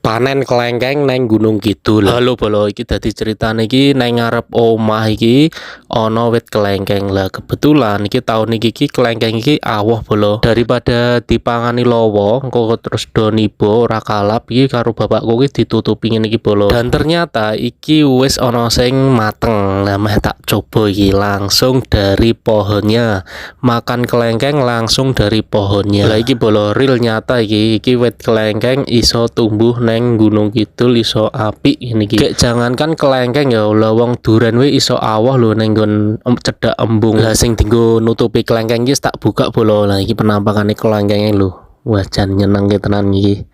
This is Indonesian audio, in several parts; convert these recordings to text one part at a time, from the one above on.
Panen kelengkeng neng Gunung Kidul. Halo bolo, iki dadi ceritane iki neng ngarep omah iki ana wit kelengkeng. Lah kebetulan iki taun iki kelengkeng iki awoh bolo. Daripada dipangani lawa, engko terus do nibo ora kalap iki karo bapakku iki ditutupi ngene iki bolo. Dan ternyata iki wis ana sing mateng. Lah meh tak coba iki langsung dari pohonnya. Makan kelengkeng langsung dari pohonnya. Lah iki bolo real nyata iki wit kelengkeng iso tumbuh neng Gunung Kidul iso apik ini iki. Kayak jangankan kelengkeng ya, lawang duren we iso awoh lho neng nggon cedak embung. Lah sing dienggo nutupi kelengkeng iki tak buka bolo. Lah iki penampakane kelengkenge lho. Wah jan nyenengke tenan iki.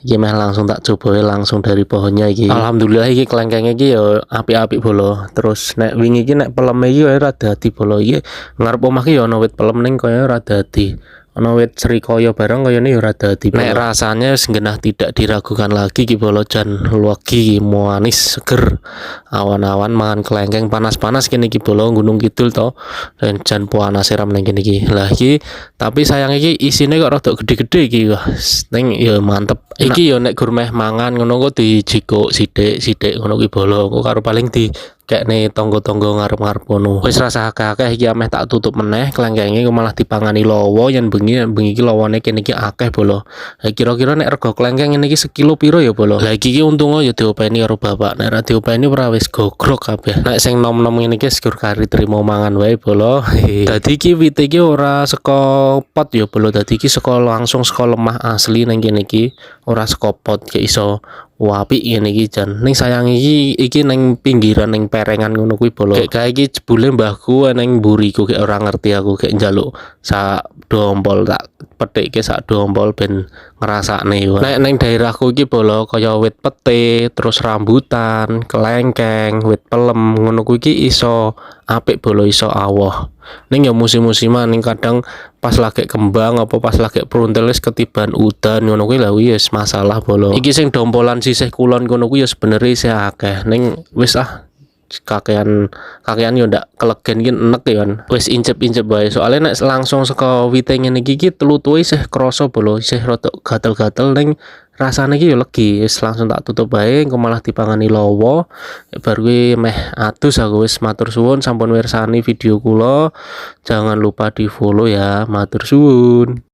Iki meh langsung tak coba langsung dari pohonnya iki. Alhamdulillah iki kelengkenge iki ya apik-apik bolo. Terus nek wingi iki nek peleme iki ora dadi bolo. Iki ngarep omah iki ya ana wit pelem ning kaya ora dadi. Ana wit srikaya barang kayane ya ora dadi. Nek rasanya wis genah tidak diragukan lagi iki bolo jan legi manis seger. Awan-awan mangan kelengkeng panas-panas kene iki bolo Gunung Kidul to. Dan jan panas ram ning kene iki. Lah iki tapi sayang iki isine kok rada gede-gede iki. Wah, ning ya mantep. Iki ya nek gur meh mangan ngono kok dijikuk sithik-sithik ngono ki bolo. Kok karo paling di kekne tonggo-tonggo ngarep-ngarep ngono. Wis rasa akeh-akeh iki ameh tak tutup meneh kelengkenge malah dipangani lawa yen bengi iki lawane kene iki akeh bolo. Lah kira-kira nek rega kelengkeng ngene iki sekilo piro ya bolo? Lah iki untung ya diopeni karo bapak. Nek ora diopeni ora wis gogrok kabeh. Nek sing nom-nom ngene iki segur kari trimo mangan wae bolo. Dadi iki wite iki ora saka pot ya bolo. Dadi iki langsung saka lemah asli nang kene iki. Ora saka pot kayak iso apik ngene iki jan. Ning sayang iki ning pinggiran ning perengan ngono kuwi bolo. Kayak iki jebule mbahku ning mburiku kayak ora ngerti aku kayak njaluk sak dompol tak pethikke sak dompol ben ngrasakne. Nek ning daerahku iki bolo kaya wit pete, terus rambutan, kelengkeng, wit pelem ngono kuwi iki iso apik bolo iso awoh. Ning ya musim-musiman ning kadang pas lagi kembang apa pas lagi pruntel wis ketiban udan ngono kuwi lha wis masalah bolo. Iki sing dompolan sisih kulon ngono kuwi ya sebenere isih akeh ning wis kakean yo ndak kelegen iki enek ya kan. Wis incep-incep wae. Soale nek langsung saka wite ngene iki tlutuhe isih krasa bolo, isih rada gatel-gatel ning rasane iki yo legi. Wis langsung tak tutup bae engko malah dipangani lawa. Bar kuwi meh adus aku wis matur suwun sampun mirsani video kula. Jangan lupa di-follow ya. Matur suwun.